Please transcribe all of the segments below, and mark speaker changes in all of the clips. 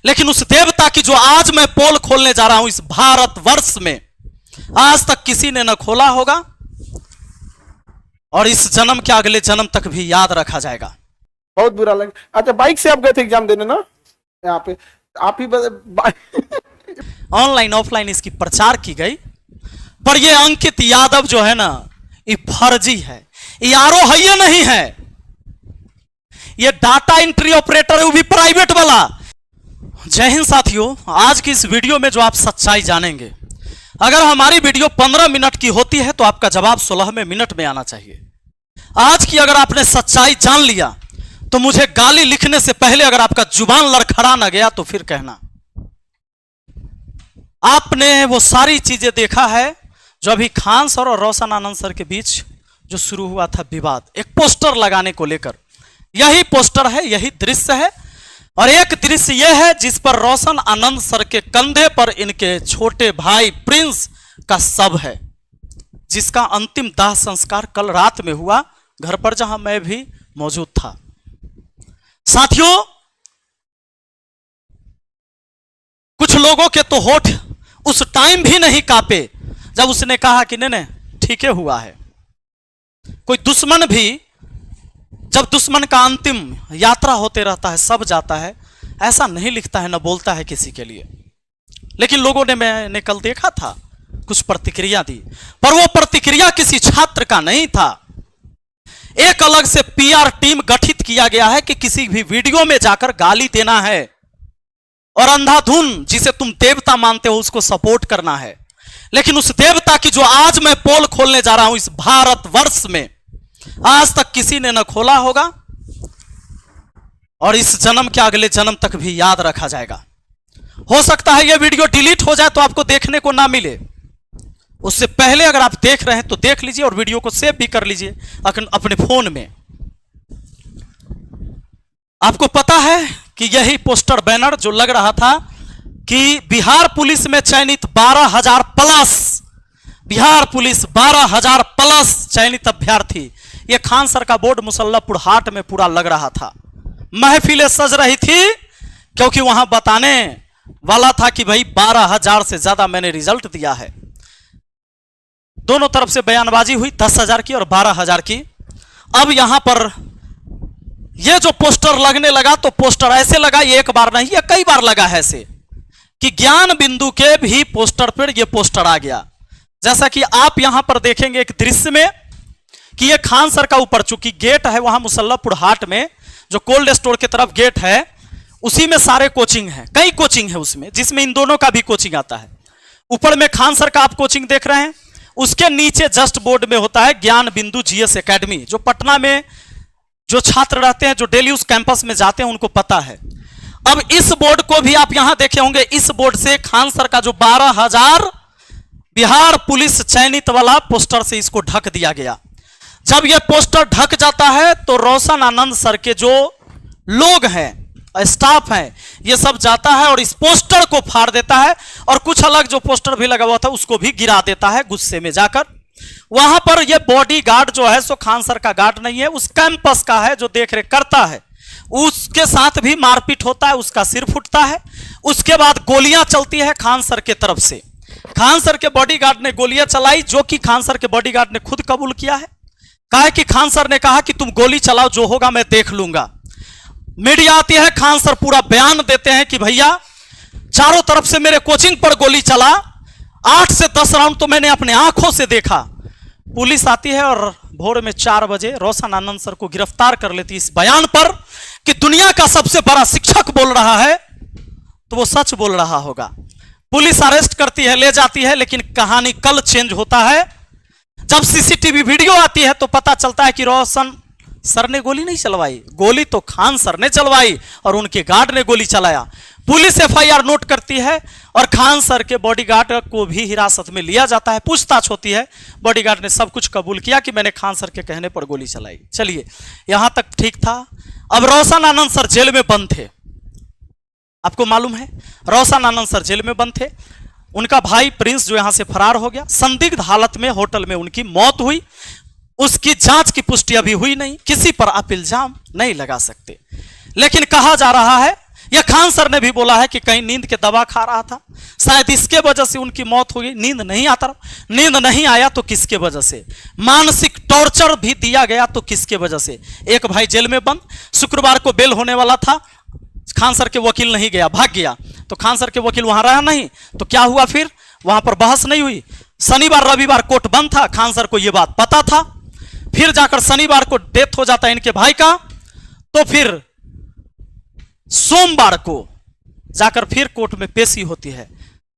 Speaker 1: लेकिन उस देवता की जो आज मैं पोल खोलने जा रहा हूं इस भारतवर्ष में, आज तक किसी ने न खोला होगा और इस जन्म के अगले जन्म तक भी याद रखा जाएगा।
Speaker 2: बहुत बुरा लगा। अच्छा, बाइक से आप गए थे एग्जाम देने ना? यहाँ पे आप ही
Speaker 1: ऑनलाइन ऑफलाइन इसकी प्रचार की गई, पर ये अंकित यादव जो है ना, ये फर्जी है, ये आरो है नहीं है, ये डाटा एंट्री ऑपरेटर है, वो भी प्राइवेट वाला। जय हिंद साथियों, आज की इस वीडियो में जो आप सच्चाई जानेंगे, अगर हमारी वीडियो 15 मिनट की होती है तो आपका जवाब 16वें मिनट में आना चाहिए। आज की अगर आपने सच्चाई जान लिया तो मुझे गाली लिखने से पहले अगर आपका जुबान लड़खड़ा ना गया तो फिर कहना। आपने वो सारी चीजें देखा है जो अभी खान सर और रोशन आनंद सर के बीच जो शुरू हुआ था विवाद, एक पोस्टर लगाने को लेकर। यही पोस्टर है, यही दृश्य है, और एक दृश्य यह है जिस पर रोशन आनंद सर के कंधे पर इनके छोटे भाई प्रिंस का शव है, जिसका अंतिम दाह संस्कार कल रात में हुआ घर पर, जहां मैं भी मौजूद था। साथियों, कुछ लोगों के तो होठ उस टाइम भी नहीं कांपे जब उसने कहा कि नहीं ठीक है हुआ है। कोई दुश्मन भी जब दुश्मन का अंतिम यात्रा होते रहता है, सब जाता है, ऐसा नहीं लिखता है, न बोलता है किसी के लिए। लेकिन लोगों ने, मैंने कल देखा था, कुछ प्रतिक्रिया दी, पर वो प्रतिक्रिया किसी छात्र का नहीं था। एक अलग से पीआर टीम गठित किया गया है कि किसी भी वीडियो में जाकर गाली देना है और अंधाधुन जिसे तुम देवता मानते हो उसको सपोर्ट करना है। लेकिन उस देवता की जो आज मैं पोल खोलने जा रहा हूं इस भारतवर्ष में, आज तक किसी ने न खोला होगा और इस जन्म के अगले जन्म तक भी याद रखा जाएगा। हो सकता है यह वीडियो डिलीट हो जाए तो आपको देखने को ना मिले। उससे पहले अगर आप देख रहे हैं तो देख लीजिए और वीडियो को सेव भी कर लीजिए अपने फोन में। आपको पता है कि यही पोस्टर बैनर जो लग रहा था कि बिहार पुलिस में चयनित 12,000 प्लस, बिहार पुलिस 12,000 प्लस चयनित अभ्यर्थी, यह खान सर का बोर्ड मुसल्लापुर हाट में पूरा लग रहा था। महफिलें सज रही थी क्योंकि वहां बताने वाला था कि भाई 12,000 से ज्यादा मैंने रिजल्ट दिया है। दोनों तरफ से बयानबाजी हुई, 10,000 की और 12,000 की। अब यहां पर यह जो पोस्टर लगने लगा तो पोस्टर ऐसे लगा, ये एक बार नहीं, ये कई बार लगा है ऐसे कि ज्ञान बिंदु के भी पोस्टर पर यह पोस्टर आ गया। जैसा कि आप यहां पर देखेंगे एक दृश्य में कि यह खान सर का ऊपर चूंकि गेट है वहां मुसल्लापुर हाट में, जो कोल्ड स्टोर की तरफ गेट है, उसी में सारे कोचिंग है, कई कोचिंग है उसमें, जिसमें इन दोनों का भी कोचिंग आता है। ऊपर में खान सर का आप कोचिंग देख रहे हैं, उसके नीचे जस्ट बोर्ड में होता है ज्ञान बिंदु जीएस एकेडमी, जो पटना में जो छात्र रहते हैं, जो डेली उस कैंपस में जाते हैं, उनको पता है। अब इस बोर्ड को भी आप यहां देखे होंगे, इस बोर्ड से खान सर का जो 12,000 बिहार पुलिस चयनित वाला पोस्टर से इसको ढक दिया गया। जब यह पोस्टर ढक जाता है तो रोशन आनंद सर के जो लोग हैं, स्टाफ हैं, ये सब जाता है और इस पोस्टर को फाड़ देता है और कुछ अलग जो पोस्टर भी लगा हुआ था उसको भी गिरा देता है गुस्से में जाकर। वहां पर यह बॉडी गार्ड जो है सो खान सर का गार्ड नहीं है, उस कैंपस का है जो देख रेख करता है, उसके साथ भी मारपीट होता है, उसका सिर फूटता है। उसके बाद गोलियां चलती है खान सर के तरफ से। खान सर के बॉडीगार्ड ने गोलियां चलाई, जो कि खान सर के बॉडीगार्ड ने खुद कबूल किया है। कहा कि खान सर ने कहा कि तुम गोली चलाओ, जो होगा मैं देख लूंगा। मीडिया आती है, खान सर पूरा बयान देते हैं कि भैया चारों तरफ से मेरे कोचिंग पर गोली चला, 8 से 10 राउंड तो मैंने अपने आंखों से देखा। पुलिस आती है और भोर में 4 बजे रोशन आनंद सर को गिरफ्तार कर लेती इस बयान पर कि दुनिया का सबसे बड़ा शिक्षक बोल रहा है तो वो सच बोल रहा होगा। पुलिस अरेस्ट करती है, ले जाती है, लेकिन कहानी कल चेंज होता है। जब सीसीटीवी वीडियो आती है तो पता चलता है कि रोशन सर ने गोली नहीं चलवाई, गोली तो खान सर ने चलवाई और उनके गार्ड ने गोली चलाया। पुलिस एफआईआर नोट करती है और खान सर के बॉडीगार्ड को भी हिरासत में लिया जाता है, पूछताछ होती है। बॉडीगार्ड ने सब कुछ कबूल किया कि मैंने खान सर के कहने पर गोली चलाई। चलिए, यहां तक ठीक था। अब रोशन आनंद सर जेल में बंद थे, आपको मालूम है, रोशन आनंद सर जेल में बंद थे। उनका भाई प्रिंस जो यहां से फरार हो गया, संदिग्ध हालत में होटल में उनकी मौत हुई। उसकी जांच की पुष्टि अभी हुई नहीं, किसी पर आप इल्जाम नहीं लगा सकते। लेकिन कहा जा रहा है यह खान सर ने भी बोला है कि कहीं नींद के दवा खा रहा था, शायद इसके वजह से उनकी मौत हो गई। नींद नहीं आता, नींद नहीं आया तो किसके वजह से? मानसिक टॉर्चर भी दिया गया तो किसके वजह से? एक भाई जेल में बंद, शुक्रवार को बेल होने वाला था, खान सर के वकील नहीं गया, भाग गया, तो खान सर के वकील वहां रहा नहीं, तो क्या हुआ फिर? वहां पर बहस नहीं हुई। शनिवार रविवार कोर्ट बंद था, खान सर को यह बात पता था। फिर जाकर शनिवार को डेथ हो जाता है इनके भाई का, तो फिर सोमवार को जाकर फिर कोर्ट में पेशी होती है।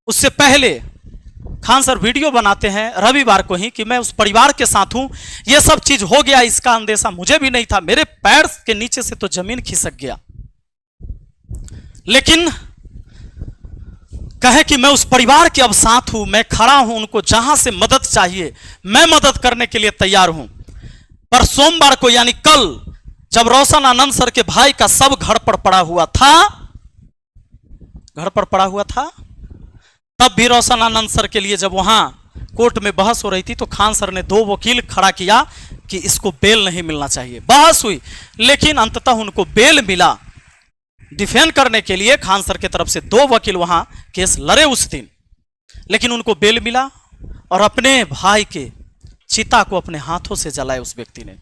Speaker 1: उससे पहले खान सर वीडियो बनाते हैं रविवार को ही कि मैं उस परिवार के साथ हूं, यह सब चीज हो गया, इसका अंदेशा मुझे भी नहीं था, मेरे पैर के नीचे से तो जमीन खिसक गया। लेकिन कहे कि मैं उस परिवार के अब साथ हूं, मैं खड़ा हूं, उनको जहां से मदद चाहिए मैं मदद करने के लिए तैयार हूं। पर सोमवार को यानी कल, जब रोशन आनंद सर के भाई का सब घर पर पड़ा हुआ था, तब भी रोशन आनंद सर के लिए जब वहां कोर्ट में बहस हो रही थी, तो खान सर ने 2 वकील खड़ा किया कि इसको बेल नहीं मिलना चाहिए। बहस हुई, लेकिन अंततः उनको बेल मिला। डिफेंड करने के लिए खान सर की तरफ से 2 वकील वहां केस लड़े उस दिन, लेकिन उनको बेल मिला और अपने भाई के चिता को अपने हाथों से जलाए उस व्यक्ति ने।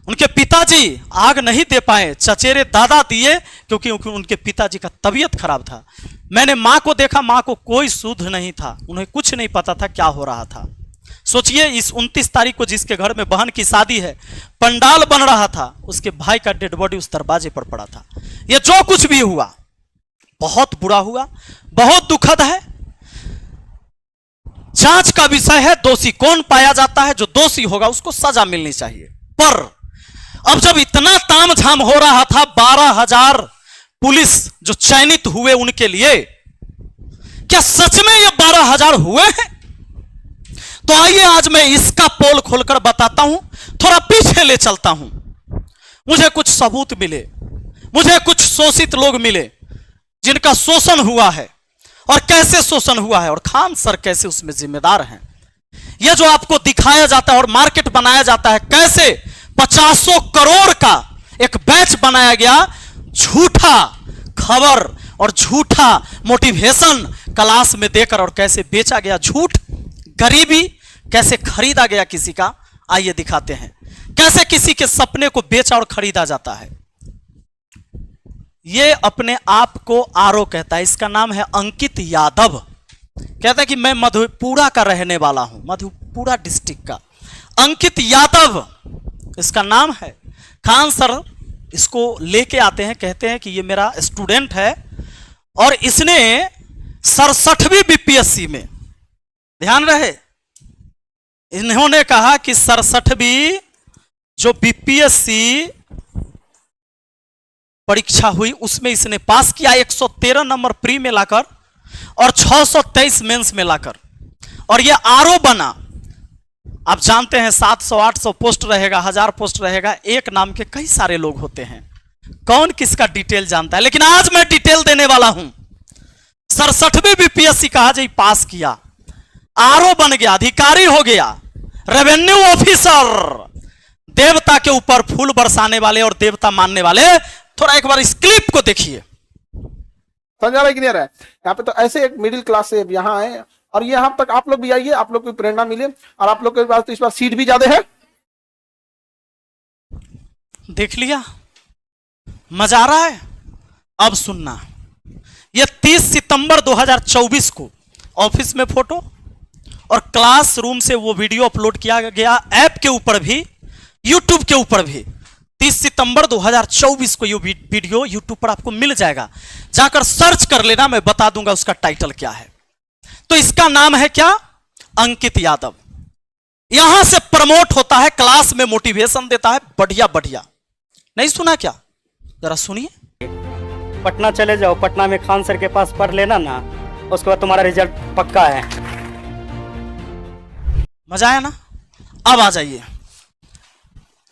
Speaker 1: उनके पिताजी आग नहीं दे पाए, चचेरे दादा दिए, क्योंकि उनके पिताजी का तबीयत खराब था। मैंने मां को देखा, मां को कोई सुध नहीं था, उन्हें कुछ नहीं पता था क्या हो रहा था। सोचिए, इस 29 तारीख को जिसके घर में बहन की शादी है, पंडाल बन रहा था, उसके भाई का डेड बॉडी उस दरवाजे पर पड़ा था। यह जो कुछ भी हुआ बहुत बुरा हुआ, बहुत दुखद है। जांच का विषय है, दोषी कौन पाया जाता है, जो दोषी होगा उसको सजा मिलनी चाहिए। पर अब जब इतना तामझाम हो रहा था, 12,000 पुलिस जो चयनित हुए उनके लिए, क्या सच में ये 12,000 हुए हैं? तो आइए आज मैं इसका पोल खोलकर बताता हूं, थोड़ा पीछे ले चलता हूं। मुझे कुछ सबूत मिले, मुझे कुछ शोषित लोग मिले जिनका शोषण हुआ है, और कैसे शोषण हुआ है, और खान सर कैसे उसमें जिम्मेदार हैं। यह जो आपको दिखाया जाता है और मार्केट बनाया जाता है, कैसे 50 करोड़ का एक बैच बनाया गया, झूठा खबर और झूठा मोटिवेशन क्लास में देकर, और कैसे बेचा गया झूठ, गरीबी कैसे खरीदा गया किसी का। आइए दिखाते हैं कैसे किसी के सपने को बेचा और खरीदा जाता है। ये अपने आप को आरो कहता है, इसका नाम है अंकित यादव। कहता है कि मैं मधेपुरा का रहने वाला हूं, मधेपुरा डिस्ट्रिक्ट का अंकित यादव इसका नाम है। खान सर इसको लेके आते हैं, कहते हैं कि ये मेरा स्टूडेंट है और इसने 67वीं बीपीएससी में, ध्यान रहे, इन्होंने कहा कि 67वीं जो बीपीएससी परीक्षा हुई उसमें इसने पास किया, 113 नंबर प्री में लाकर और 623 मेंस में लाकर, और ये आरओ बना। आप जानते हैं 700-800 पोस्ट रहेगा, 1000 पोस्ट रहेगा, एक नाम के कई सारे लोग होते हैं, कौन किसका डिटेल जानता है। लेकिन आज मैं डिटेल देने वाला हूं। 67वीं बीपीएससी कहा जाए पास किया, आरओ बन गया, अधिकारी हो गया, रेवेन्यू ऑफिसर, देवता के ऊपर फूल बरसाने वाले और देवता मानने वाले। थोड़ा एक बार इस क्लिप को देखिए,
Speaker 2: समझ आ रहा है कि नहीं आ रहा है? यहाँ पे तो ऐसे एक मिडिल क्लास से यहाँ आए, और यहाँ तक आप लोग भी आइए, आप लोग को प्रेरणा मिले, और आप लोग के पास तो इस बार सीट भी ज्यादा है।
Speaker 1: देख लिया, मजा आ रहा है। अब सुनना, यह 30 सितंबर 2024 को ऑफिस में फोटो और क्लासरूम से वो वीडियो अपलोड किया गया, ऐप के ऊपर भी, यूट्यूब के ऊपर भी। 30 सितंबर 2024 को ये वीडियो यूट्यूब पर आपको मिल जाएगा, जाकर सर्च कर लेना, मैं बता दूंगा उसका टाइटल क्या है। तो इसका नाम है क्या? अंकित यादव। यहां से प्रमोट होता है, क्लास में मोटिवेशन देता है, बढ़िया बढ़िया। नहीं सुना क्या? जरा सुनिए।
Speaker 3: पटना चले जाओ, पटना में खान सर के पास पढ़ लेना ना, उसके बाद तुम्हारा रिजल्ट पक्का है।
Speaker 1: मजा आया ना? अब आ जाइए,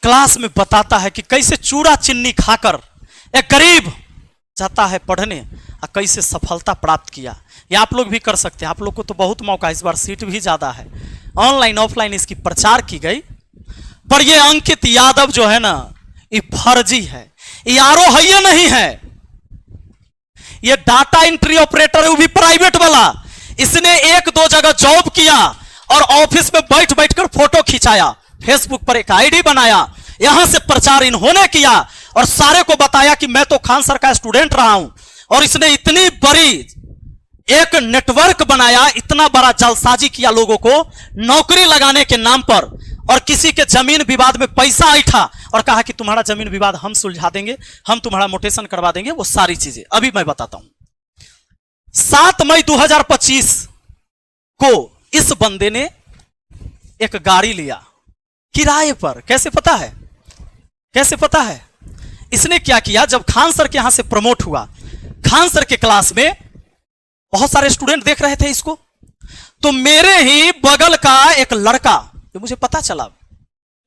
Speaker 1: क्लास में बताता है कि कैसे चूड़ा चिन्नी खाकर एक गरीब जाता है पढ़ने और कैसे सफलता प्राप्त किया। ये आप लोग भी कर सकते हैं, आप लोग को तो बहुत मौका, इस बार सीट भी ज्यादा है, ऑनलाइन ऑफलाइन इसकी प्रचार की गई। पर ये अंकित यादव जो है ना, ये फर्जी है, ये आरो है, ये नहीं है। ये डाटा एंट्री ऑपरेटर है, वो भी प्राइवेट वाला। इसने एक दो जगह जॉब किया और ऑफिस में बैठ बैठकर फोटो खिंचाया, फेसबुक पर एक आईडी बनाया, यहां से प्रचार इन्होंने किया और सारे को बताया कि मैं तो खान सर का स्टूडेंट रहा हूं। और इसने इतनी बड़ी एक नेटवर्क बनाया, इतना बड़ा जालसाजी किया लोगों को नौकरी लगाने के नाम पर, और किसी के जमीन विवाद में पैसा ऐठा और कहा कि तुम्हारा जमीन विवाद हम सुलझा देंगे, हम तुम्हारा मोटेशन करवा देंगे। वो सारी चीजें अभी मैं बताता हूं। 7 मई 2025 को इस बंदे ने एक गाड़ी लिया किराए पर। कैसे पता है? कैसे पता है? इसने क्या किया, जब खान सर के यहां से प्रमोट हुआ, खान सर के क्लास में बहुत सारे स्टूडेंट देख रहे थे इसको, तो मेरे ही बगल का एक लड़का, जो मुझे पता चला,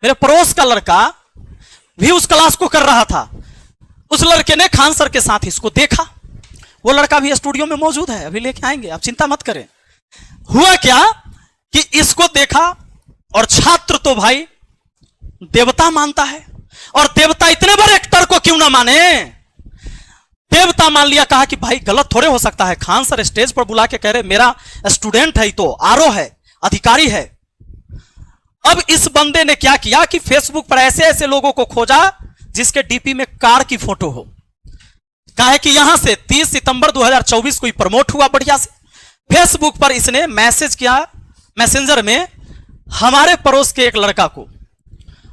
Speaker 1: मेरे पड़ोस का लड़का भी उस क्लास को कर रहा था। उस लड़के ने खान सर के साथ इसको देखा। वो लड़का भी स्टूडियो में मौजूद है, अभी लेके आएंगे, आप चिंता मत करें। हुआ क्या कि इसको देखा, और छात्र तो भाई देवता मानता है, और देवता इतने बड़े एक्टर को क्यों ना माने, देवता मान लिया। कहा कि भाई गलत थोड़े हो सकता है, खान सर स्टेज पर बुला के कह रहे मेरा स्टूडेंट है, तो आरओ है, अधिकारी है। अब इस बंदे ने क्या किया कि फेसबुक पर ऐसे ऐसे लोगों को खोजा जिसके डीपी में कार की फोटो हो। कहा कि यहां से 30 सितंबर 2024 को ही प्रमोट हुआ बढ़िया से। फेसबुक पर इसने मैसेज किया मैसेंजर में हमारे पड़ोस के एक लड़का को,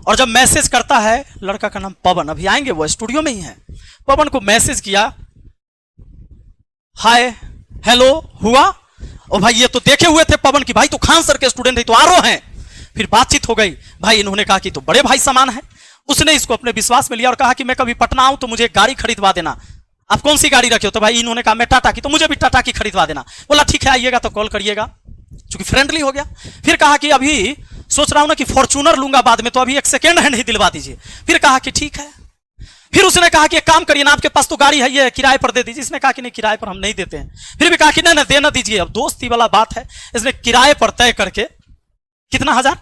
Speaker 1: और जब मैसेज करता है, लड़का का नाम पवन, अभी आएंगे, वो स्टूडियो में ही है। पवन को मैसेज किया, हाय हेलो हुआ, और भाई ये तो देखे हुए थे पवन की, भाई तो खान सर के स्टूडेंट है, तो आरओ हैं। फिर बातचीत हो गई, भाई इन्होंने कहा कि तो बड़े भाई समान है। उसने इसको अपने विश्वास में लिया और कहा कि मैं कभी पटना आऊं तो मुझे एक गाड़ी खरीदवा देना। आप कौन सी गाड़ी रखे हो? तो भाई इन्होंने कहा मैं टाटा की, तो मुझे भी टाटा की खरीदवा देना। बोला ठीक है, आइएगा तो कॉल करिएगा, चूंकि फ्रेंडली हो गया। फिर कहा कि अभी सोच रहा हूं ना कि फॉर्च्यूनर लूंगा बाद में, तो अभी एक सेकेंड हैंड ही दिलवा दीजिए। फिर कहा कि ठीक है। फिर उसने कहा कि एक काम करिए ना, आपके पास तो गाड़ी है, ये किराए पर दे दीजिए। इसने कहा कि नहीं, किराए पर हम नहीं देते हैं। फिर भी कहा कि नहीं देना दीजिए। अब दोस्ती वाला बात है, इसने किराए पर तय करके कितना हजार,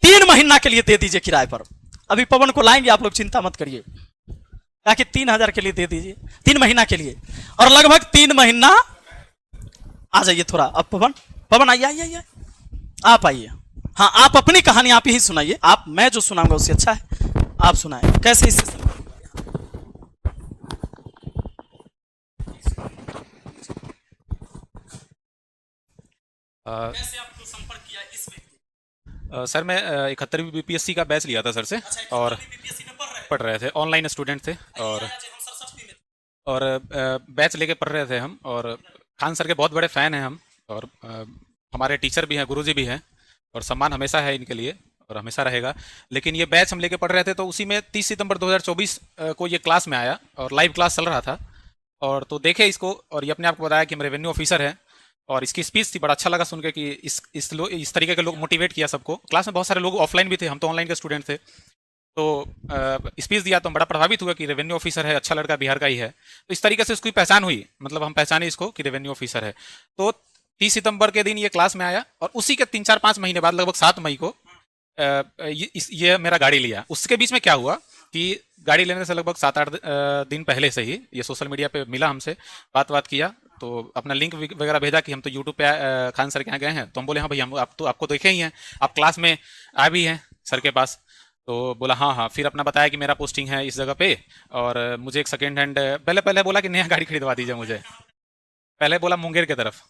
Speaker 1: 3 महीना के लिए दे दीजिए किराए पर। अभी पवन को लाएंगे, आप लोग चिंता मत करिए। कहा कि 3000 के लिए दे दीजिए, 3 महीना के लिए। और लगभग 3 महीना, आ जाइए थोड़ा अब पवन आइए आइए आइए, आप आइए। हाँ, आप अपनी कहानी आप ही सुनाइए। आप, मैं जो सुनाऊंगा उससे अच्छा है आप सुनाए। कैसे इससे कैसे आपको संपर्क किया इस व्यक्ति?
Speaker 4: सर मैं 71वीं बीपीएससी का बैच लिया था सर से,
Speaker 1: अच्छा,
Speaker 4: और
Speaker 1: बीपीएससी में
Speaker 4: पढ़ रहे थे, ऑनलाइन स्टूडेंट थे, और बैच लेके पढ़ रहे थे हम। और खान सर के बहुत बड़े फ़ैन हैं हम, और हमारे टीचर भी हैं, गुरुजी भी हैं, और सम्मान हमेशा है इनके लिए और हमेशा रहेगा। लेकिन ये बैच हम लेके पढ़ रहे थे, तो उसी में 30 सितंबर 2024 को ये क्लास में आया और लाइव क्लास चल रहा था। और तो देखे इसको, और ये अपने आप को बताया कि हम रेवेन्यू ऑफिसर है, और इसकी स्पीच थी, बड़ा अच्छा लगा सुन के कि इस तरीके के लोग मोटिवेट किया सबको। क्लास में बहुत सारे लोग ऑफलाइन भी थे, हम तो ऑनलाइन के स्टूडेंट थे। तो स्पीच दिया तो हम बड़ा प्रभावित हुआ कि रेवेन्यू ऑफिसर है, अच्छा लड़का, बिहार का ही है। तो इस तरीके से उसकी पहचान हुई, मतलब हम पहचाने इसको कि रेवेन्यू ऑफिसर है। तो 30 सितंबर के दिन ये क्लास में आया, और उसी के 3-4-5 महीने बाद, लगभग 7 मई को ये मेरा गाड़ी लिया। उसके बीच में क्या हुआ कि गाड़ी लेने से लगभग 7-8 दिन पहले से ही ये सोशल मीडिया पे मिला हमसे, बात किया, तो अपना लिंक वगैरह भेजा कि हम तो यूट्यूब पे खान सर के यहाँ गए हैं। तो हम बोले हाँ भाई, हम आपको देखे ही हैं, आप क्लास में आ भी हैं सर के पास। तो बोला हाँ। फिर अपना बताया कि मेरा पोस्टिंग है इस जगह पे, और मुझे एक सेकेंड हैंड, पहले बोला कि नया गाड़ी खरीदवा दीजिए मुझे। पहले बोला मुंगेर की तरफ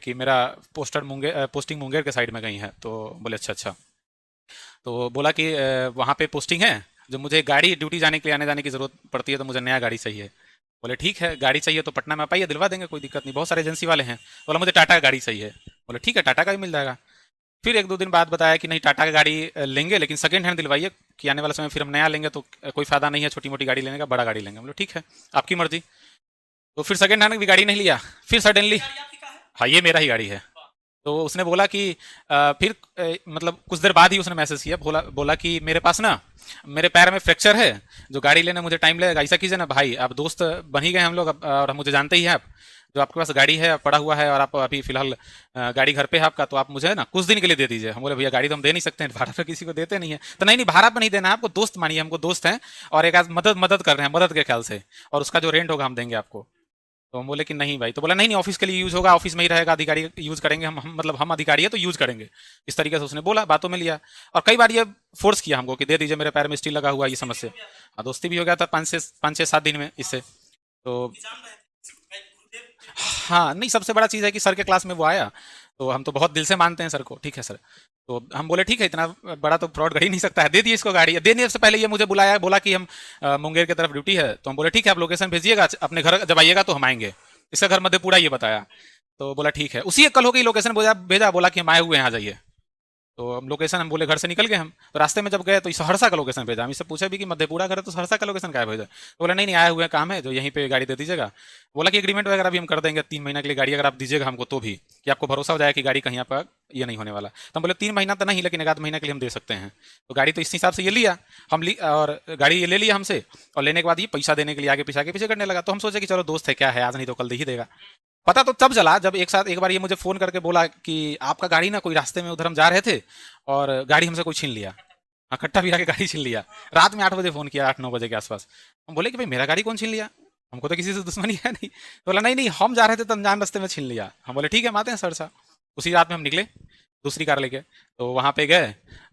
Speaker 4: कि मेरा पोस्टिंग मुंगेर के साइड में कहीं है। तो बोले अच्छा। तो बोला कि वहाँ पे पोस्टिंग है, जो मुझे गाड़ी ड्यूटी जाने के लिए आने जाने की ज़रूरत पड़ती है, तो मुझे नया गाड़ी चाहिए। बोले ठीक है, गाड़ी चाहिए तो पटना में आप आइए, दिलवा देंगे, कोई दिक्कत नहीं, बहुत सारे एजेंसी वाले हैं। बोला मुझे टाटा का गाड़ी चाहिए। बोले ठीक है, टाटा का भी मिल जाएगा। फिर 1-2 दिन बाद बताया कि नहीं, टाटा का गाड़ी लेंगे, लेकिन सेकेंड हैंड दिलवाइए, कि आने वाले समय फिर हम नया लेंगे तो कोई फायदा नहीं है छोटी मोटी गाड़ी लेने का, बड़ा गाड़ी लेंगे। बोले ठीक है, आपकी मर्जी। तो फिर सेकेंड हैंड भी गाड़ी नहीं लिया। फिर सडनली, हाँ ये मेरा ही गाड़ी है। तो उसने बोला कि फिर मतलब कुछ देर बाद ही उसने मैसेज किया, बोला कि मेरे पास ना, मेरे पैर में फ्रैक्चर है, जो गाड़ी लेने मुझे टाइम लगेगा। ऐसा कीजिए ना भाई, आप दोस्त बन ही गए हम लोग, और मुझे जानते ही हैं आप, जो आपके पास गाड़ी है पड़ा हुआ है, और आप अभी फिलहाल गाड़ी घर पे है आपका, तो आप मुझे ना कुछ दिन के लिए दे दीजिए। हम बोले भैया गाड़ी तो हम दे नहीं सकते हैं, भाड़ा पे किसी को देते नहीं है। तो नहीं भाड़ा पे नहीं देना, आपको दोस्त मानिए, हमको दोस्त हैं, और एक आज मदद कर रहे हैं, मदद के ख्याल से, और उसका जो रेंट होगा हम देंगे आपको। तो हम बोले कि नहीं भाई, तो बोला नहीं नहीं ऑफिस के लिए यूज होगा, ऑफिस में ही रहेगा, अधिकारी यूज करेंगे, मतलब हम अधिकारी है तो यूज करेंगे, इस तरीके से उसने बोला, बातों में लिया। और कई बार ये फोर्स किया हमको कि दे दीजिए, मेरे पैर में स्टील लगा हुआ, ये समस्या। हाँ, दोस्ती भी हो गया था 5 से 7 दिन में इससे। तो हाँ नहीं, सबसे बड़ा चीज़ है कि सर के क्लास में वो आया, तो हम तो बहुत दिल से मानते हैं सर को, ठीक है सर। तो हम बोले ठीक है, इतना बड़ा तो फ्रॉड कर ही नहीं सकता है, दे दिए इसको गाड़ी। देने से पहले ये मुझे बुलाया, बोला कि हम मुंगेर की तरफ ड्यूटी है, तो हम बोले ठीक है, आप लोकेशन भेजिएगा, अपने घर जब आइएगा तो हम आएंगे। इसका घर मधेपुरा ये बताया, तो बोला ठीक है। उसी एक कल हो गई, लोकेशन भेजा, बोला कि हम आए हुए हैं, आ जाइए। तो हम लोकेशन, हम बोले घर से निकल गए हम, तो रास्ते में जब गए तो सहरसा का लोकेशन भेजा। हम इससे पूछे भी कि मधेपुरा घर है तो सहरसा का लोकेशन क्या भेजा, तो बोला नहीं नहीं, आए हुए काम है, जो यहीं पे गाड़ी दे दीजिएगा। बोला कि एग्रीमेंट वगैरह भी हम कर देंगे, 3 महीना के लिए गाड़ी अगर आप दीजिएगा हमको, तो भी कि आपको भरोसा हो जाए कि गाड़ी कहीं पर ये नहीं होने वाला। तो हम बोले 3 महीना तो नहीं, लेकिन 1 आध महीना के लिए हम दे सकते हैं। तो गाड़ी तो इस हिसाब से ये लिया हम, और गाड़ी ये ले लिया हमसे, और लेने के बाद ये पैसा देने के लिए आगे पीछे करने लगा। तो हम सोचे कि चलो दोस्त है, क्या है, आज नहीं तो कल दे ही देगा। पता तो तब चला जब एक बार ये मुझे फोन करके बोला कि आपका गाड़ी ना कोई रास्ते में उधर हम जा रहे थे और गाड़ी हमसे कोई छीन लिया। हाँ, खट्टा भी आके गाड़ी छीन लिया। रात में 8 बजे फोन किया, 8-9 बजे के आसपास। हम बोले कि भाई मेरा गाड़ी कौन छीन लिया, हमको तो किसी से दुश्मनी है नहीं। तो बोला नहीं नहीं, हम जा रहे थे तो अनजान रास्ते में छीन लिया। हम बोले ठीक है, हम आते हैं सरसा। उसी रात में हम निकले दूसरी कार लेके, तो वहाँ पे गए।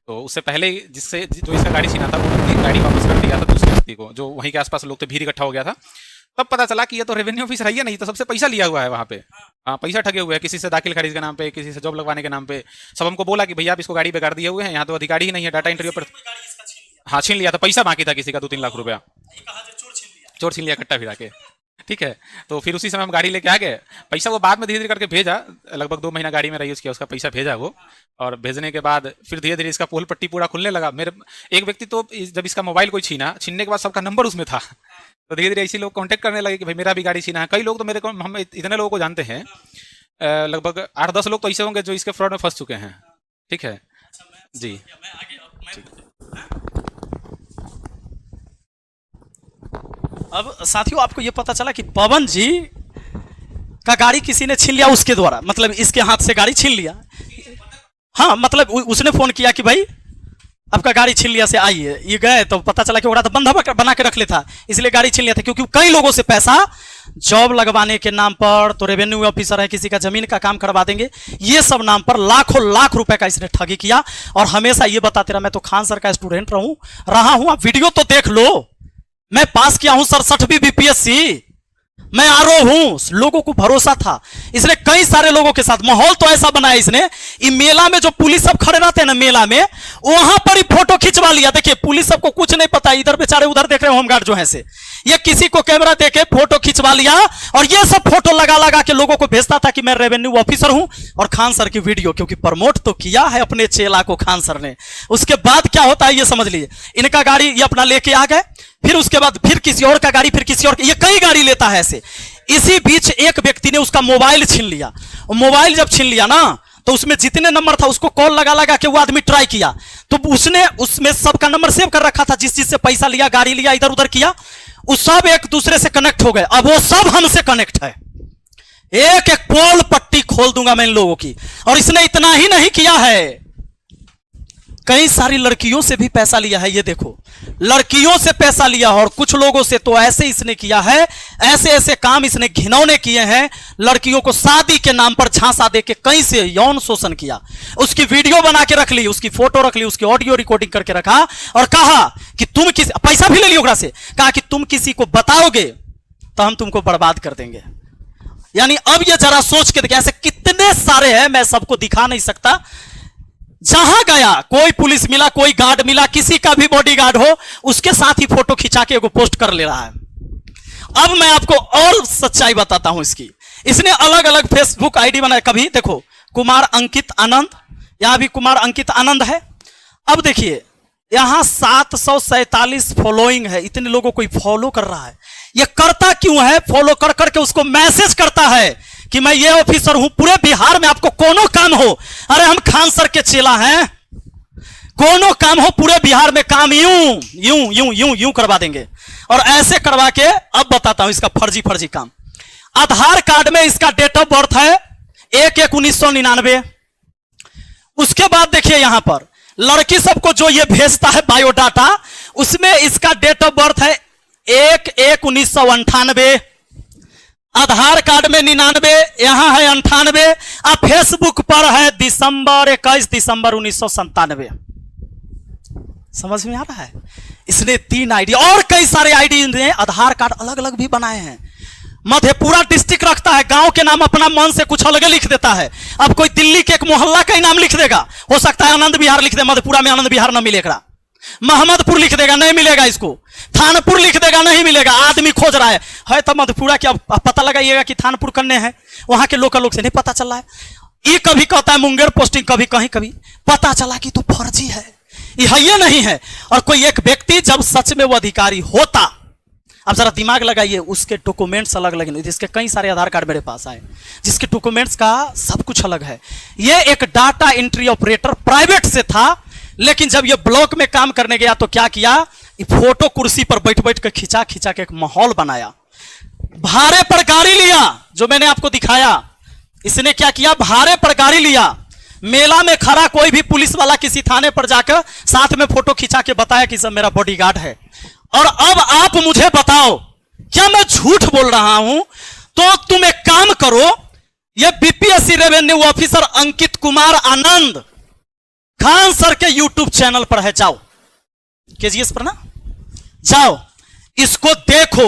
Speaker 4: तो उससे पहले जो इसका गाड़ी छीना था, वो गाड़ी वापस कर दिया था दूसरे व्यक्ति को, जो वहीं के आसपास लोग थे, भीड़ इकट्ठा हो गया था। तब पता चला कि ये तो रेवेन्यू ऑफिसर है, नहीं तो सबसे पैसा लिया हुआ है वहाँ पे। हाँ, पैसा ठगे हुए हैं, किसी से दाखिल खारिज के नाम पे, किसी से जॉब लगवाने के नाम पे। सब हमको बोला कि भैया आप इसको गाड़ी बेकार दिए हुए हैं, यहाँ तो अधिकारी ही नहीं है, डाटा इंटरव्यू पर। हाँ, छीन लिया था, पैसा बाकी था किसी का 2-3 लाख रुपया, चोर छीन लिया कट्टा फिरा के। ठीक है, तो फिर उसी समय हम गाड़ी लेके आ गए। पैसा वो बाद में धीरे धीरे करके भेजा, लगभग 2 महीना गाड़ी में रही उसका पैसा भेजा वो। और भेजने के बाद फिर धीरे धीरे इसका पोल पट्टी पूरा खुलने लगा। मेरे एक व्यक्ति तो जब इसका मोबाइल कोई छीनने के बाद सबका नंबर उसमें था, तो धीरे धीरे ऐसे लोग कांटेक्ट करने लगे कि भाई मेरा भी गाड़ी छीना है। कई लोग तो हम इतने लोगों को जानते हैं, लगभग 8-10 लोग तो ऐसे होंगे जो इसके फ्रॉड में फंस चुके हैं। ठीक है जी।
Speaker 1: अब साथियों, आपको ये पता चला कि पवन जी का गाड़ी किसी ने छीन लिया उसके द्वारा, मतलब इसके हाथ से गाड़ी छीन लिया। हाँ, मतलब उसने फोन किया कि भाई आपका गाड़ी छीन लिया से आइए। ये गए तो पता चला कि वो तो बंधा बना के रख लेता, इसलिए गाड़ी छीन लिया था। क्योंकि कई लोगों से पैसा जॉब लगवाने के नाम पर, तो रेवेन्यू ऑफिसर है, किसी का जमीन का काम करवा देंगे, ये सब नाम पर लाखों लाख रुपए का इसने ठगी किया। और हमेशा ये बताते रहा, मैं तो खान सर का स्टूडेंट रहा हूं। आप वीडियो तो देख लो, मैं पास किया हूं 67वीं बीपीएससी, मैं आरओ हूं। लोगों को भरोसा था, इसने कई सारे लोगों के साथ माहौल तो ऐसा बनाया इसने। ये मेला में जो पुलिस सब खड़े रहते हैं ना मेला में, वहां पर ही फोटो खिंचवा लिया। देखिए, पुलिस सबको कुछ नहीं पता, इधर बेचारे उधर देख रहे हो होमगार्ड जो है से, ये किसी को कैमरा देके फोटो खिंचवा लिया। और ये सब फोटो लगा लगा के लोगों को भेजता था कि मैं रेवेन्यू ऑफिसर हूं। और खान सर की वीडियो, क्योंकि प्रमोट तो किया है अपने चेला को खान सर ने। उसके बाद क्या होता है ये समझ लीजिए, इनका गाड़ी ये अपना लेके आ गए, फिर उसके बाद फिर किसी और का गाड़ी, फिर किसी और, ये कई गाड़ी लेता है ऐसे। इसी बीच एक व्यक्ति ने उसका मोबाइल छीन लिया। मोबाइल जब छीन लिया ना, तो उसमें जितने नंबर था उसको कॉल लगा लगा के वो आदमी ट्राई किया, तो उसने उसमें सबका नंबर सेव कर रखा था, जिस चीज से पैसा लिया, गाड़ी लिया, इधर उधर किया, वो सब एक दूसरे से कनेक्ट हो गए। अब वो सब हमसे कनेक्ट है, एक एक पोल पट्टी खोल दूंगा मैं इन लोगों की। और इसने इतना ही नहीं किया है, कई सारी लड़कियों से भी पैसा लिया है। ये देखो, लड़कियों से पैसा लिया, और कुछ लोगों से तो ऐसे इसने किया है, ऐसे ऐसे काम इसने घिनौने किए हैं। लड़कियों को शादी के नाम पर झांसा देके कहीं से यौन शोषण किया, उसकी वीडियो बना के रख ली, उसकी फोटो रख ली, उसकी ऑडियो रिकॉर्डिंग करके रखा, और कहा कि तुम किसी, पैसा भी ले लिया ओकरा से, कहा कि तुम किसी को बताओगे तो हम तुमको बर्बाद कर देंगे। यानी अब ये जरा सोच के देखिए, ऐसे कितने सारे हैं, मैं सबको दिखा नहीं सकता। जहां गया कोई पुलिस मिला, कोई गार्ड मिला, किसी का भी बॉडीगार्ड हो, उसके साथ ही फोटो खिंचा के एगो पोस्ट कर ले रहा है। अब मैं आपको और सच्चाई बताता हूं इसकी। इसने अलग अलग फेसबुक आईडी बनाया। कभी देखो कुमार अंकित आनंद, यहां भी कुमार अंकित आनंद है। अब देखिए यहां 747 फॉलोइंग है, इतने लोगों को फॉलो कर रहा है। ये करता क्यों है? फॉलो कर करके उसको मैसेज करता है कि मैं ये ऑफिसर हूं, पूरे बिहार में आपको कोनो काम हो, अरे हम खान सर के चेला हैं, कोनो काम हो पूरे बिहार में, काम यूं यूं यूं यूं यूं करवा देंगे। और ऐसे करवा के अब बताता हूं इसका फर्जी काम। आधार कार्ड में इसका डेट ऑफ बर्थ है 1/1/1999। उसके बाद देखिए यहां पर लड़की सबको जो ये भेजता है बायोडाटा, उसमें इसका डेट ऑफ बर्थ है 1/1/1998। आधार कार्ड में 99, यहां है 98, अब फेसबुक पर है दिसंबर 21 दिसंबर 1997। समझ में आ रहा है? इसने 3 आईडी और कई सारे आईडी ने आधार कार्ड अलग अलग भी बनाए हैं। मधेपुरा डिस्ट्रिक्ट रखता है, गांव के नाम अपना मन से कुछ अलग लिख देता है। अब कोई दिल्ली के एक मोहल्ला का ही नाम लिख देगा, हो सकता है आनंद विहार लिख दे, मधेपुरा में आनंद विहार ना मिलेगा। मोहम्मदपुर लिख देगा, नहीं मिलेगा इसको। थानपुर लिख देगा, नहीं मिलेगा। आदमी खोज रहा है तो मधेपुरा क्या पता लगाइएगा कि थानपुर करने हैं, वहां के लोकल लोग से नहीं पता चल रहा है। ये कभी कहता है मुंगेर पोस्टिंग, कभी कहीं, कभी पता चला कि तो फर्जी है, ये नहीं है। और कोई एक व्यक्ति जब सच में वो अधिकारी होता, अब जरा दिमाग लगाइए, उसके डॉक्यूमेंट्स अलग अलग, जिसके कई सारे आधार कार्ड मेरे पास आए, जिसके डॉक्यूमेंट्स का सब कुछ अलग है। ये एक डाटा एंट्री ऑपरेटर प्राइवेट से था, लेकिन जब ये ब्लॉक में काम करने गया तो क्या किया, फोटो कुर्सी पर बैठ बैठ कर खिंचा खिंचा के एक माहौल बनाया। भाड़े पर गाड़ी लिया, जो मैंने आपको दिखाया, इसने क्या किया, भाड़े पर गाड़ी लिया, मेला में खड़ा कोई भी पुलिस वाला किसी थाने पर जाकर साथ में फोटो खिंचा के बताया कि सब मेरा बॉडीगार्ड है। और अब आप मुझे बताओ, क्या मैं झूठ बोल रहा हूं? तो तुम एक काम करो, ये BPSC revenue officer Ankit Kumar Anand Khan sir के यूट्यूब चैनल पर है, जाओ केजीएस पर ना, जाओ इसको देखो।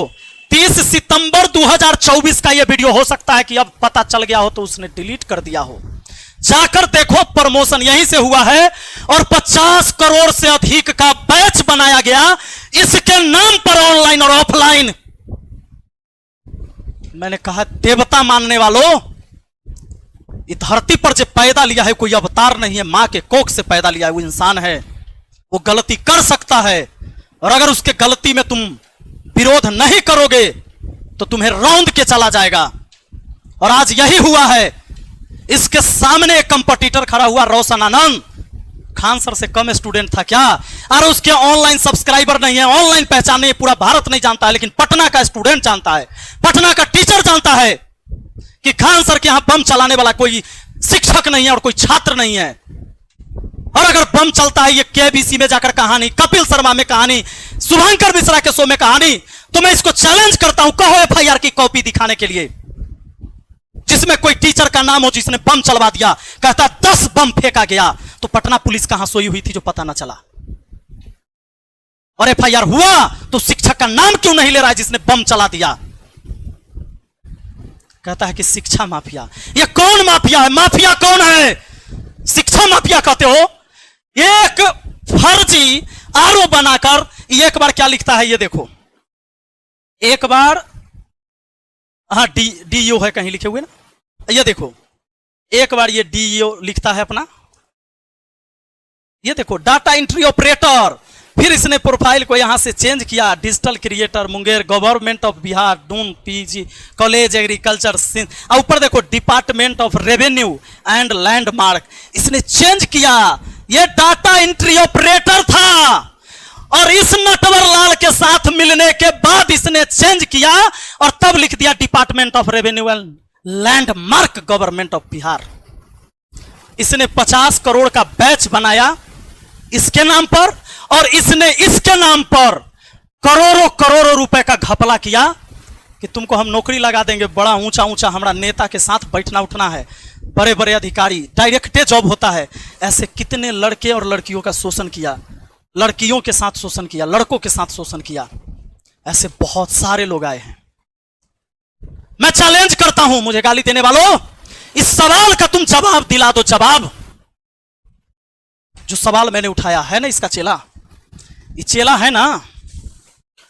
Speaker 1: 30 सितंबर 2024 का यह वीडियो, हो सकता है कि अब पता चल गया हो तो उसने डिलीट कर दिया हो, जाकर देखो। प्रमोशन यहीं से हुआ है और 50 करोड़ से अधिक का बैच बनाया गया इसके नाम पर, ऑनलाइन और ऑफलाइन। मैंने कहा देवता मानने वालों, इस धरती पर जो पैदा लिया है कोई अवतार नहीं है, मां के कोख से पैदा लिया है, वो इंसान है, वो गलती कर सकता है। और अगर उसके गलती में तुम विरोध नहीं करोगे तो तुम्हें रौंद के चला जाएगा। और आज यही हुआ है। इसके सामने एक कंपटीटर खड़ा हुआ, रोशन आनंद, खान सर से कम स्टूडेंट था क्या? अरे उसके ऑनलाइन सब्सक्राइबर नहीं है, ऑनलाइन पहचान नहीं है, पूरा भारत नहीं जानता है, लेकिन पटना का स्टूडेंट जानता है, पटना का टीचर जानता है कि खान सर के यहां बम चलाने वाला कोई शिक्षक नहीं है और कोई छात्र नहीं है। और अगर बम चलता है, ये केबीसी में जाकर कहानी, कपिल शर्मा में कहानी, शुभंकर मिश्रा के शो में कहानी, तो मैं इसको चैलेंज करता हूं, कहो एफआईआर की कॉपी दिखाने के लिए, जिसमें कोई टीचर का नाम हो जिसने बम चलवा दिया, कहता 10 बम फेंका गया, तो पटना पुलिस कहां सोई हुई थी जो पता ना चला? और एफआईआर हुआ तो शिक्षक का नाम क्यों नहीं ले रहा है जिसने बम चला दिया? कहता है कि शिक्षा माफिया। ये कौन माफिया है? माफिया कौन है? शिक्षा माफिया कहते हो? एक फर्जी आरओ बनाकर एक बार क्या लिखता है, ये देखो, एक बार, हाँ डीईओ है कहीं लिखे हुए ना, ये देखो, एक बार ये डीईओ लिखता है अपना, ये देखो डाटा एंट्री ऑपरेटर। फिर इसने प्रोफाइल को यहां से चेंज किया, digital creator Munger, government of Bihar, Doon PG college agriculture, और ऊपर देखो department of revenue and landmark. इसने चेंज किया, ये डाटा एंट्री ऑपरेटर था। और इस नटवर लाल के साथ मिलने के बाद इसने चेंज किया और तब लिख दिया department of revenue and landmark government of Bihar. इसने 50 करोड़ का बैच बनाया इसके नाम पर, और इसने इसके नाम पर करोड़ों करोड़ों रुपए का घपला किया कि तुमको हम नौकरी लगा देंगे, बड़ा ऊंचा ऊंचा हमारा नेता के साथ बैठना उठना है, बड़े बड़े अधिकारी, डायरेक्टे जॉब होता है। ऐसे कितने लड़के और लड़कियों का शोषण किया, लड़कियों के साथ शोषण किया, लड़कों के साथ शोषण किया, ऐसे बहुत सारे लोग आए हैं। मैं चैलेंज करता हूं मुझे गाली देने वालों, इस सवाल का तुम जवाब दिला दो। जवाब, जो सवाल मैंने उठाया है ना, इसका चेला, ये चेला है ना,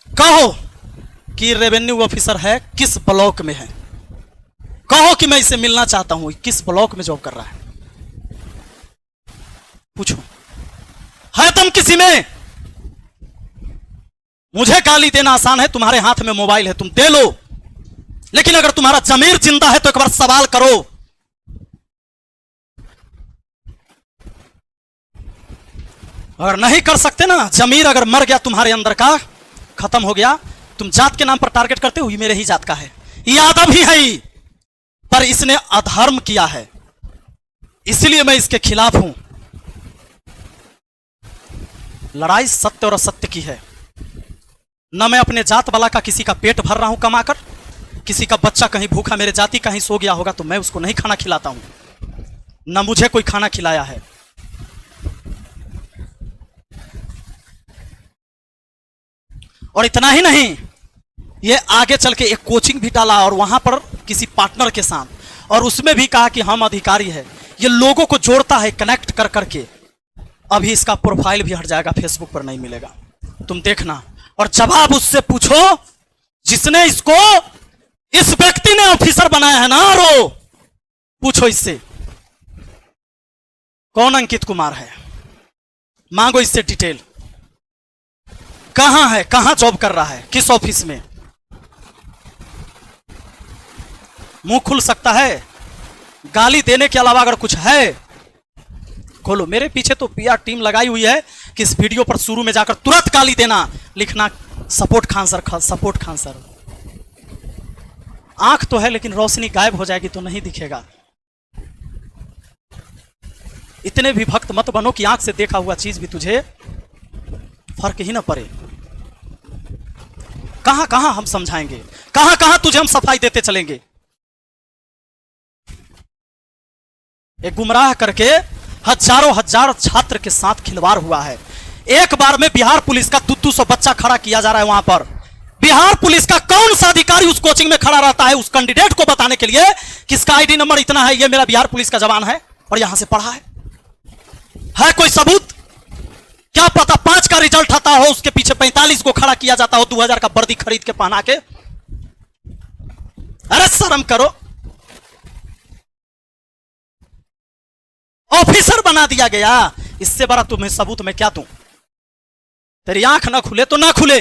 Speaker 1: कहो कि रेवेन्यू ऑफिसर है, किस ब्लॉक में है, कहो कि मैं इसे मिलना चाहता हूं, किस ब्लॉक में जॉब कर रहा है, पूछो, है तुम किसी में? मुझे गाली देना आसान है, तुम्हारे हाथ में मोबाइल है, तुम दे लो, लेकिन अगर तुम्हारा जमीर जिंदा है तो एक बार सवाल करो। अगर नहीं कर सकते ना, जमीर अगर मर गया तुम्हारे अंदर का, खत्म हो गया, तुम जात के नाम पर टारगेट करते हो, ये मेरे ही जात का है, यादव ही है, पर इसने अधर्म किया है, इसलिए मैं इसके खिलाफ हूं। लड़ाई सत्य और असत्य की है। न मैं अपने जात वाला का किसी का पेट भर रहा हूं कमाकर, किसी का बच्चा कहीं भूखा मेरे जाति कहीं सो गया होगा तो मैं उसको नहीं खाना खिलाता हूं, ना मुझे कोई खाना खिलाया है। और इतना ही नहीं, ये आगे चल के एक कोचिंग भी डाला और वहां पर किसी पार्टनर के साथ, और उसमें भी कहा कि हम अधिकारी है। ये लोगों को जोड़ता है कनेक्ट कर करके। अभी इसका प्रोफाइल भी हट जाएगा, फेसबुक पर नहीं मिलेगा, तुम देखना। और जवाब उससे पूछो जिसने इसको, इस व्यक्ति ने ऑफिसर बनाया है ना, रो पूछो इससे कौन अंकित कुमार है, मांगो इससे डिटेल, कहां है, कहां जॉब कर रहा है, किस ऑफिस में। मुंह खुल सकता है, गाली देने के अलावा अगर कुछ है खोलो। मेरे पीछे तो पीआर टीम लगाई हुई है कि इस वीडियो पर शुरू में जाकर तुरंत गाली देना, लिखना support Khan sir, support Khan sir. आंख तो है लेकिन रोशनी गायब हो जाएगी तो नहीं दिखेगा। इतने भी भक्त मत बनो कि आंख से देखा हुआ चीज भी तुझे फर्क ही ना पड़े। कहां कहां हम समझाएंगे, कहां कहां तुझे हम सफाई देते चलेंगे। एक गुमराह करके हजारों हजार छात्र के साथ खिलवाड़ हुआ है। एक बार में बिहार पुलिस का 200 बच्चा खड़ा किया जा रहा है वहां पर। बिहार पुलिस का कौन सा अधिकारी उस कोचिंग में खड़ा रहता है उस कैंडिडेट को बताने के लिए कि इसका आईडी नंबर इतना है, ये मेरा बिहार पुलिस का जवान है और यहां से पढ़ा है कोई सबूत? क्या पता 5 का रिजल्ट आता हो, उसके पीछे 45 को खड़ा किया जाता हो 2000 का वर्दी खरीद के पहना के। अरे शर्म करो, ऑफिसर बना दिया गया। इससे बड़ा तुम्हें सबूत मैं क्या दूं? तेरी आंख ना खुले तो ना खुले।